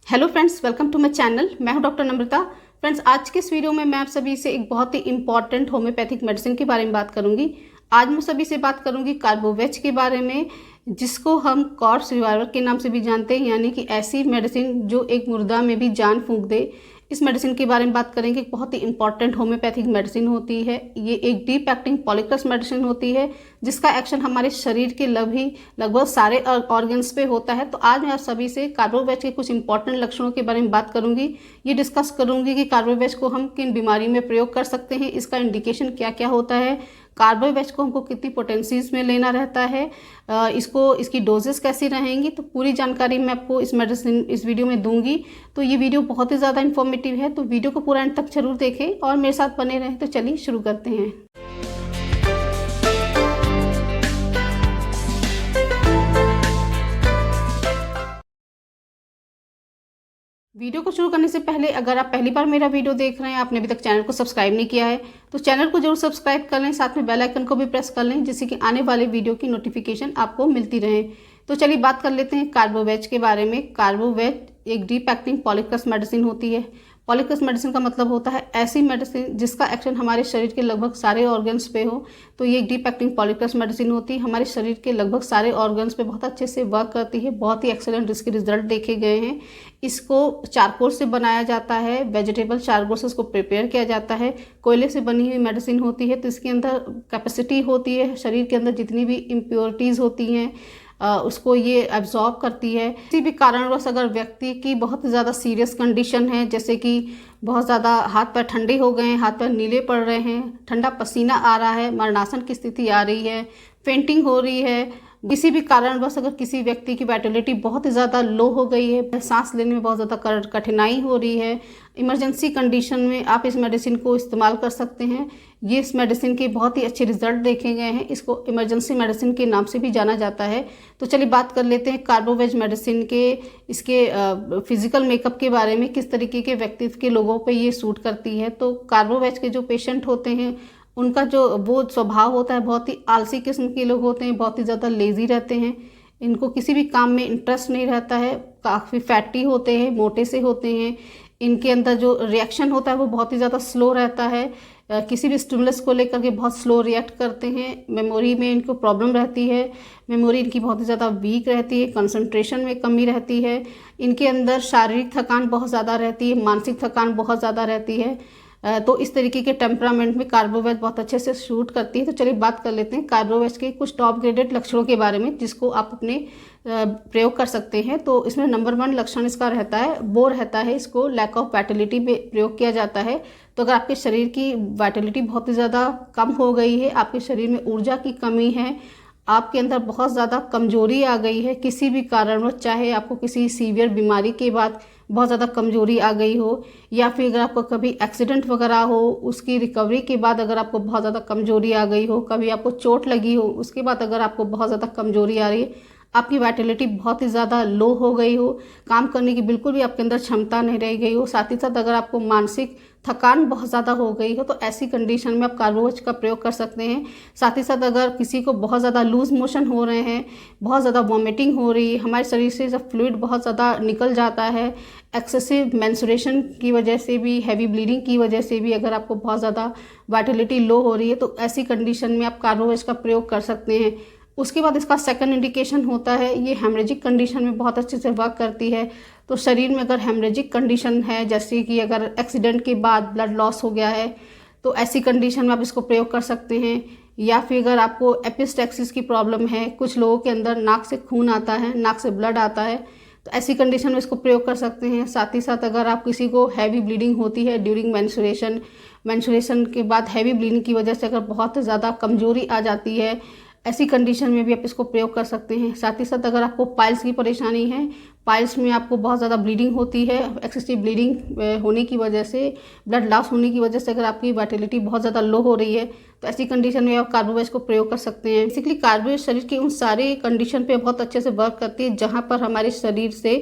Hello friends, welcome to my channel. मैं हूं doctor नम्रता। Friends, आज के इस वीडियो में मैं आप सभी से एक बहुत ही इंपॉर्टेंट होम्योपैथिक मेडिसिन के बारे में बात करूंगी। आज मैं सभी से बात करूंगी कार्बोवेज के बारे में, जिसको हम कॉर्प्स रिवाइवर के नाम से भी जानते हैं, यानी कि ऐसी मेडिसिन जो एक मुर्दा में भी जान फूंक दे। इस मेडिसिन के बारे में बात करेंगे। बहुत ही इंपॉर्टेंट होम्योपैथिक मेडिसिन होती है। ये एक डीप एक्टिंग पॉलीक्रस मेडिसिन होती है, जिसका एक्शन हमारे शरीर के लगभग सारे ऑर्गन्स पे होता है। तो आज मैं आप सभी से कार्बोवेज के कुछ इंपॉर्टेंट लक्षणों के बारे में बात करूंगी। ये डिस्कस करूंगी कि कार्बोवेज को हम किन बीमारी में प्रयोग कर सकते हैं, इसका इंडिकेशन क्या क्या होता है, कार्बोवेज को हमको कितनी पोटेंसीज में लेना रहता है, इसकी डोजेस कैसी रहेंगी। तो पूरी जानकारी मैं आपको इस वीडियो में दूंगी। तो ये वीडियो बहुत ही ज़्यादा इन्फॉर्मेटिव है, तो वीडियो को पूरा एंड तक जरूर देखें और मेरे साथ बने रहें। तो चलिए शुरू करते हैं। वीडियो को शुरू करने से पहले अगर आप पहली बार मेरा वीडियो देख रहे हैं, आपने अभी तक चैनल को सब्सक्राइब नहीं किया है, तो चैनल को जरूर सब्सक्राइब कर लें। साथ में बेल आइकन को भी प्रेस कर लें, जिससे कि आने वाले वीडियो की नोटिफिकेशन आपको मिलती रहे। तो चलिए बात कर लेते हैं कार्बोवेज के बारे में। कार्बोवेज एक डीप एक्टिंग पॉलीक्रस मेडिसिन होती है। पॉलीक्रस मेडिसिन का मतलब होता है ऐसी मेडिसिन जिसका एक्शन हमारे शरीर के लगभग सारे ऑर्गन्स पे हो। तो ये एक डीप एक्टिंग पॉलीक्रस मेडिसिन होती है, हमारे शरीर के लगभग सारे ऑर्गन्स पे बहुत अच्छे से वर्क करती है। बहुत ही एक्सेलेंट इसके रिजल्ट देखे गए हैं। इसको चारकोल से बनाया जाता है, वेजिटेबल चारकोल से इसको प्रिपेयर किया जाता है। कोयले से बनी हुई मेडिसिन होती है, तो इसके अंदर कैपेसिटी होती है, शरीर के अंदर जितनी भी इम्प्योरिटीज़ होती हैं उसको ये एब्जॉर्ब करती है। किसी भी कारणवश अगर व्यक्ति की बहुत ज़्यादा सीरियस कंडीशन है, जैसे कि बहुत ज़्यादा हाथ पैर ठंडे हो गए हैं, हाथ पैर नीले पड़ रहे हैं, ठंडा पसीना आ रहा है, मरणासन की स्थिति आ रही है, फेंटिंग हो रही है, किसी भी कारणवश अगर किसी व्यक्ति की वाइटलिटी बहुत ही ज़्यादा लो हो गई है, सांस लेने में बहुत ज़्यादा कठिनाई हो रही है, इमरजेंसी कंडीशन में आप इस मेडिसिन को इस्तेमाल कर सकते हैं। ये इस मेडिसिन के बहुत ही अच्छे रिजल्ट देखे गए हैं। इसको इमरजेंसी मेडिसिन के नाम से भी जाना जाता है। तो चलिए बात कर लेते हैं कार्बोवेज मेडिसिन के इसके फिजिकल मेकअप के बारे में, किस तरीके के व्यक्तित्व के लोगों पे ये सूट करती है। तो कार्बोवेज के जो पेशेंट होते हैं, उनका जो वो स्वभाव होता है, बहुत ही आलसी किस्म के लोग होते हैं, बहुत ही ज़्यादा लेज़ी रहते हैं, इनको किसी भी काम में इंटरेस्ट नहीं रहता है, काफ़ी फैटी होते हैं, मोटे से होते हैं, इनके अंदर जो रिएक्शन होता है वो बहुत ही ज़्यादा स्लो रहता है, किसी भी स्टिमुलस को लेकर के बहुत स्लो रिएक्ट करते हैं, मेमोरी में इनको प्रॉब्लम रहती है, मेमोरी इनकी बहुत ही ज़्यादा वीक रहती है, कंसंट्रेशन में कमी रहती है, इनके अंदर शारीरिक थकान बहुत ज़्यादा रहती है, मानसिक थकान बहुत ज़्यादा रहती है। तो इस तरीके के टेम्परामेंट में कार्बोवेज बहुत अच्छे से शूट करती है। तो चलिए बात कर लेते हैं कार्बोवेज के कुछ टॉप ग्रेडेड लक्षणों के बारे में, जिसको आप अपने प्रयोग कर सकते हैं। तो इसमें नंबर 1 लक्षण इसका रहता है, वो रहता है इसको लैक ऑफ वाइटलिटी में प्रयोग किया जाता है। तो अगर आपके शरीर की वाइटलिटी बहुत ही ज़्यादा कम हो गई है, आपके शरीर में ऊर्जा की कमी है, आपके अंदर बहुत ज़्यादा कमजोरी आ गई है किसी भी कारणवश, चाहे आपको किसी सीवियर बीमारी के बाद बहुत ज़्यादा कमजोरी आ गई हो, या फिर अगर आपको कभी एक्सीडेंट वगैरह हो, उसकी रिकवरी के बाद अगर आपको बहुत ज़्यादा कमजोरी आ गई हो, कभी आपको चोट लगी हो, उसके बाद अगर आपको बहुत ज़्यादा कमजोरी आ रही है, आपकी वाइटलिटी बहुत ही ज़्यादा लो हो गई हो, काम करने की बिल्कुल भी आपके अंदर क्षमता नहीं रह गई हो, साथ ही साथ अगर आपको मानसिक थकान बहुत ज़्यादा हो गई हो, तो ऐसी कंडीशन में आप कार्बोवेज का प्रयोग कर सकते हैं। साथ ही साथ अगर किसी को बहुत ज़्यादा लूज मोशन हो रहे हैं, बहुत ज़्यादा वॉमिटिंग हो रही है, हमारे शरीर से जब फ्लूइड बहुत ज़्यादा निकल जाता है, एक्सेसिव मेंस्ट्रुएशन की वजह से भी, हैवी ब्लीडिंग की वजह से भी अगर आपको बहुत ज़्यादा वाइटलिटी लो हो रही है, तो ऐसी कंडीशन में आप कार्बोवेज का प्रयोग कर सकते हैं। उसके बाद इसका सेकंड इंडिकेशन होता है, ये हेमरेजिक कंडीशन में बहुत अच्छे से वर्क करती है। तो शरीर में अगर हेमरेजिक कंडीशन है, जैसे कि अगर एक्सीडेंट के बाद ब्लड लॉस हो गया है, तो ऐसी कंडीशन में आप इसको प्रयोग कर सकते हैं। या फिर अगर आपको एपिस्टैक्सिस की प्रॉब्लम है, कुछ लोगों के अंदर नाक से खून आता है, नाक से ब्लड आता है, तो ऐसी कंडीशन में इसको प्रयोग कर सकते हैं। साथ ही साथ अगर आप किसी को हैवी ब्लीडिंग होती है ड्यूरिंग मेंस्ट्रुएशन के बाद हैवी ब्लीडिंग की वजह से अगर बहुत ज़्यादा कमजोरी आ जाती है, ऐसी कंडीशन में भी आप इसको प्रयोग कर सकते हैं। साथ ही साथ अगर आपको पाइल्स की परेशानी है, पाइल्स में आपको बहुत ज़्यादा ब्लीडिंग होती है, एक्सेसिव ब्लीडिंग होने की वजह से, ब्लड लॉस होने की वजह से अगर आपकी वाइटलिटी बहुत ज़्यादा लो हो रही है, तो ऐसी कंडीशन में आप कार्बोवेज को प्रयोग कर सकते हैं। बेसिकली कार्बोवेज शरीर के उन सारे कंडीशन पे बहुत अच्छे से वर्क करती है जहाँ पर हमारे शरीर से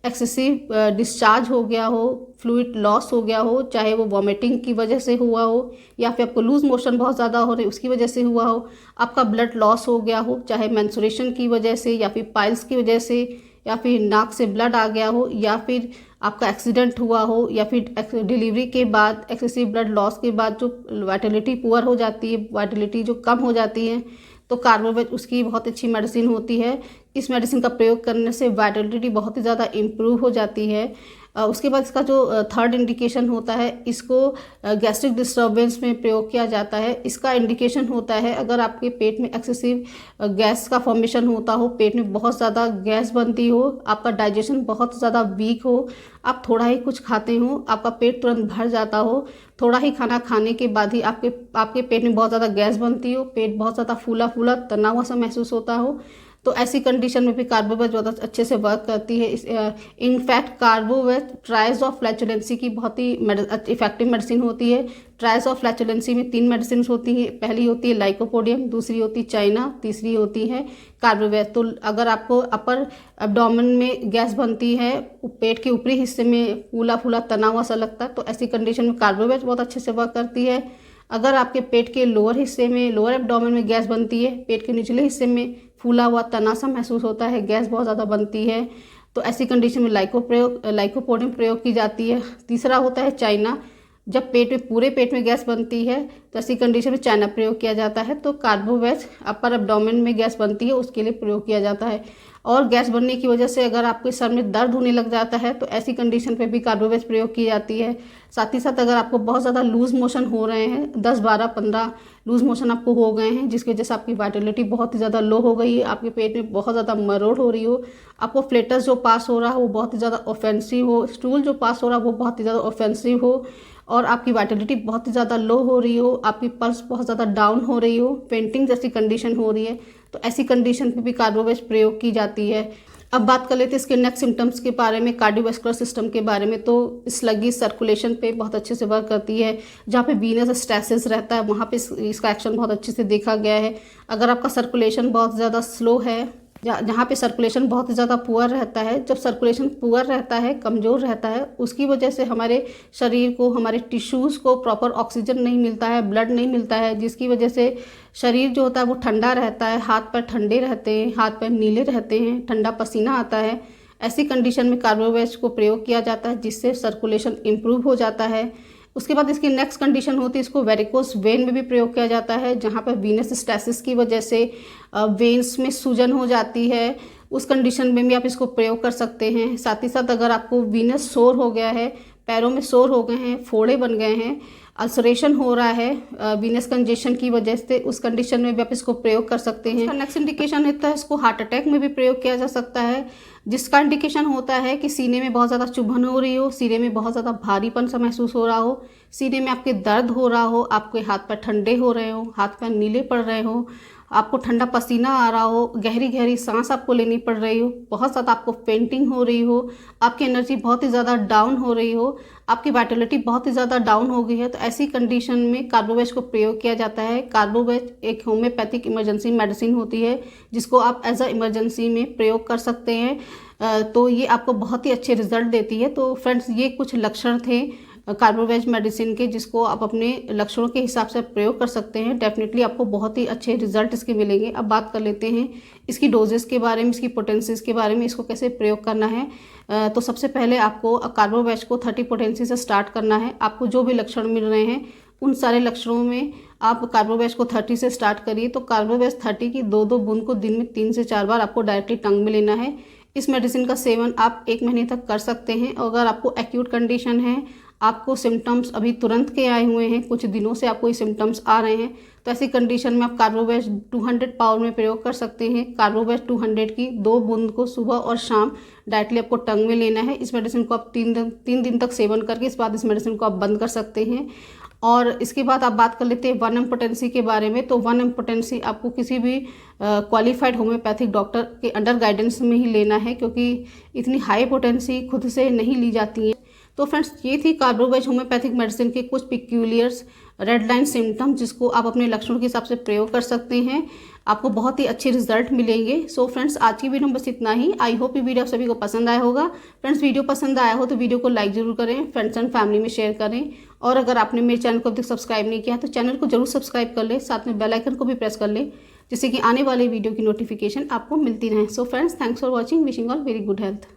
एक्सेसिव डिस्चार्ज हो गया हो, फ्लूइड लॉस हो गया हो, चाहे वो वॉमिटिंग की वजह से हुआ हो, या फिर आपको लूज मोशन बहुत ज़्यादा हो रहे उसकी वजह से हुआ हो, आपका ब्लड लॉस हो गया हो, चाहे मेंस्ट्रुएशन की वजह से, या फिर पाइल्स की वजह से, या फिर नाक से ब्लड आ गया हो, या फिर आपका एक्सीडेंट हुआ हो, या फिर डिलीवरी के बाद एक्सेसिव ब्लड लॉस के बाद जो वाइटलिटी पुअर हो जाती है, वाइटलिटी जो कम हो जाती है, तो कार्बोवेज उसकी बहुत अच्छी मेडिसिन होती है। इस मेडिसिन का प्रयोग करने से वाइटलिटी बहुत ही ज़्यादा इम्प्रूव हो जाती है। उसके बाद इसका जो थर्ड इंडिकेशन होता है, इसको गैस्ट्रिक डिस्टर्बेंस में प्रयोग किया जाता है। इसका इंडिकेशन होता है अगर आपके पेट में एक्सेसिव गैस का फॉर्मेशन होता हो, पेट में बहुत ज़्यादा गैस बनती हो, आपका डाइजेशन बहुत ज़्यादा वीक हो, आप थोड़ा ही कुछ खाते हो, आपका पेट तुरंत भर जाता हो, थोड़ा ही खाना खाने के बाद ही आपके पेट में बहुत ज़्यादा गैस बनती हो, पेट बहुत ज़्यादा फूला फूला तना हुआ सा महसूस होता हो, तो ऐसी कंडीशन में भी कार्बोवेज बहुत अच्छे से वर्क करती है। इनफैक्ट कार्बोवेज ट्राइज ऑफ फ्लैचुलेंसी की बहुत ही इफेक्टिव मेडिसिन होती है। ट्राइज ऑफ फ्लैचुलेंसी में 3 मेडिसिन होती है। पहली होती है लाइकोपोडियम, दूसरी होती है चाइना, तीसरी होती है कार्बोवेज। तो अगर आपको अपर एब्डोमेन में गैस बनती है, पेट के ऊपरी हिस्से में फूला फूला तना हुआ सा लगता है, तो ऐसी कंडीशन में कार्बोवेज बहुत अच्छे से वर्क करती है। अगर आपके पेट के लोअर हिस्से में, लोअर एब्डोमेन में गैस बनती है, पेट के निचले हिस्से में फूला हुआ तना सा महसूस होता है, गैस बहुत ज़्यादा बनती है, तो ऐसी कंडीशन में लाइकोपोडियम प्रयोग की जाती है। तीसरा होता है चाइना। जब पूरे पेट में गैस बनती है तो ऐसी कंडीशन में चाइना प्रयोग किया जाता है। तो कार्बोवेज अपर एब्डोमेन में गैस बनती है, उसके लिए प्रयोग किया जाता है। और गैस बनने की वजह से अगर आपके सर में दर्द होने लग जाता है तो ऐसी कंडीशन पे भी कार्बोवेज प्रयोग की जाती है। साथ ही साथ अगर आपको बहुत ज़्यादा लूज मोशन हो रहे हैं, 10, 12, 15 लूज मोशन आपको हो गए हैं, जिसकी वजह से आपकी वाइटलिटी बहुत ही ज़्यादा लो हो गई है, आपके पेट में बहुत ज़्यादा मरोड़ हो रही हो, आपको फ्लेटस जो पास हो रहा है वो बहुत ही ज़्यादा ऑफेंसिव हो, स्टूल जो पास हो रहा है वो बहुत ही ज़्यादा ऑफेंसिव हो, और आपकी वाइटलिटी बहुत ही ज़्यादा लो हो रही हो, आपकी पल्स बहुत ज़्यादा डाउन हो रही हो, फेंटिंग जैसी कंडीशन हो रही है, तो ऐसी कंडीशन पे भी कार्बोवेज प्रयोग की जाती है। अब बात कर लेते हैं इसके नेक्स्ट सिम्टम्स के बारे में, कार्डियोवास्कुलर सिस्टम के बारे में। तो स्लगी सर्कुलेशन पे बहुत अच्छे से वर्क करती है। जहाँ पे वीनस स्टेसिस रहता है वहाँ पे इसका एक्शन बहुत अच्छे से देखा गया है। अगर आपका सर्कुलेशन बहुत ज़्यादा स्लो है, जहाँ पे सर्कुलेशन बहुत ज़्यादा पुअर रहता है, जब सर्कुलेशन पुअर रहता है, कमज़ोर रहता है, उसकी वजह से हमारे शरीर को, हमारे टिश्यूज़ को प्रॉपर ऑक्सीजन नहीं मिलता है, ब्लड नहीं मिलता है, जिसकी वजह से शरीर जो होता है वो ठंडा रहता है, हाथ पैर ठंडे रहते हैं, हाथ पैर नीले रहते हैं, ठंडा पसीना आता है। ऐसी कंडीशन में कार्बोवेज को प्रयोग किया जाता है, जिससे सर्कुलेशन इम्प्रूव हो जाता है। उसके बाद इसकी नेक्स्ट कंडीशन होती है, इसको वेरिकोस वेन में भी प्रयोग किया जाता है, जहाँ पर वीनस स्टेसिस की वजह से वेन्स में सूजन हो जाती है, उस कंडीशन में भी आप इसको प्रयोग कर सकते हैं। साथ ही साथ अगर आपको वीनस सोर हो गया है, पैरों में सोर हो गए हैं, फोड़े बन गए हैं, अल्सरेशन हो रहा है वीनस कंजेशन की वजह से, उस कंडीशन में भी आप इसको प्रयोग कर सकते हैं। नेक्स्ट इंडिकेशन होता है, इसको हार्ट अटैक में भी प्रयोग किया जा सकता है, जिसका इंडिकेशन होता है कि सीने में बहुत ज़्यादा चुभन हो रही हो, सीने में बहुत ज़्यादा भारीपन सा महसूस हो रहा हो, सीने में आपके दर्द हो रहा हो, आपके हाथ पैर ठंडे हो रहे हो, हाथ पैर नीले पड़ रहे हो, आपको ठंडा पसीना आ रहा हो, गहरी गहरी सांस आपको लेनी पड़ रही हो, बहुत ज़्यादा आपको पेंटिंग हो रही हो, आपकी एनर्जी बहुत ही ज़्यादा डाउन हो रही हो, आपकी वाइटलिटी बहुत ही ज़्यादा डाउन हो गई है, तो ऐसी कंडीशन में कार्बोवेज को प्रयोग किया जाता है। कार्बोवेज एक होम्योपैथिक इमरजेंसी मेडिसिन होती है, जिसको आप एज अ इमरजेंसी में प्रयोग कर सकते हैं, तो ये आपको बहुत ही अच्छे रिजल्ट देती है। तो फ्रेंड्स, ये कुछ लक्षण थे कार्बोवेज मेडिसिन के, जिसको आप अपने लक्षणों के हिसाब से प्रयोग कर सकते हैं। डेफिनेटली आपको बहुत ही अच्छे रिजल्ट इसके मिलेंगे। अब बात कर लेते हैं इसकी डोजेस के बारे में, इसकी पोटेंसीज के बारे में, इसको कैसे प्रयोग करना है। तो सबसे पहले आपको कार्बोवेज को 30 पोटेंसी से स्टार्ट करना है। आपको जो भी लक्षण मिल रहे हैं उन सारे लक्षणों में आप कार्बोवेज को 30 से स्टार्ट करिए। तो कार्बोवेज 30 की 2-2 बूंद को दिन में 3 से 4 बार आपको डायरेक्टली टंग में लेना है। इस मेडिसिन का सेवन आप 1 महीने तक कर सकते हैं। अगर आपको एक्यूट कंडीशन है, आपको सिम्टम्स अभी तुरंत के आए हुए हैं, कुछ दिनों से आपको ये सिम्टम्स आ रहे हैं, तो ऐसी कंडीशन में आप कार्बोवेज 200 पावर में प्रयोग कर सकते हैं। कार्बोवेज 200 की 2 बूंद को सुबह और शाम डायरेक्टली आपको टंग में लेना है। इस मेडिसिन को आप 3 दिन तक सेवन करके इस बाद इस मेडिसिन को आप बंद कर सकते हैं। और इसके बाद आप बात कर लेते हैं 1 इम्पोटेंसी के बारे में। तो 1 इम्पोटेंसी आपको किसी भी क्वालिफाइड होम्योपैथिक डॉक्टर के अंडर गाइडेंस में ही लेना है, क्योंकि इतनी हाई पोटेंसी खुद से नहीं ली जाती है। तो फ्रेंड्स, ये थी कार्बोवेज होम्योपैथिक मेडिसिन के कुछ पिक्यूलियर्स रेड लाइन सिम्टम, जिसको आप अपने लक्षणों के हिसाब से प्रयोग कर सकते हैं। आपको बहुत ही अच्छे रिजल्ट मिलेंगे। सो फ्रेंड्स, आज की वीडियो में बस इतना ही। आई होप ये वीडियो आप सभी को पसंद आया होगा। फ्रेंड्स, वीडियो पसंद आया हो तो वीडियो को लाइक जरूर करें, फ्रेंड्स एंड फैमिली में शेयर करें, और अगर आपने मेरे चैनल को अभी तक सब्सक्राइब नहीं किया तो चैनल को जरूर सब्सक्राइब कर लें, साथ में बेल आइकन को भी प्रेस कर लें, जिससे कि आने वाले वीडियो की नोटिफिकेशन आपको मिलती रहे। So friends, thanks for watching, wishing all very good health.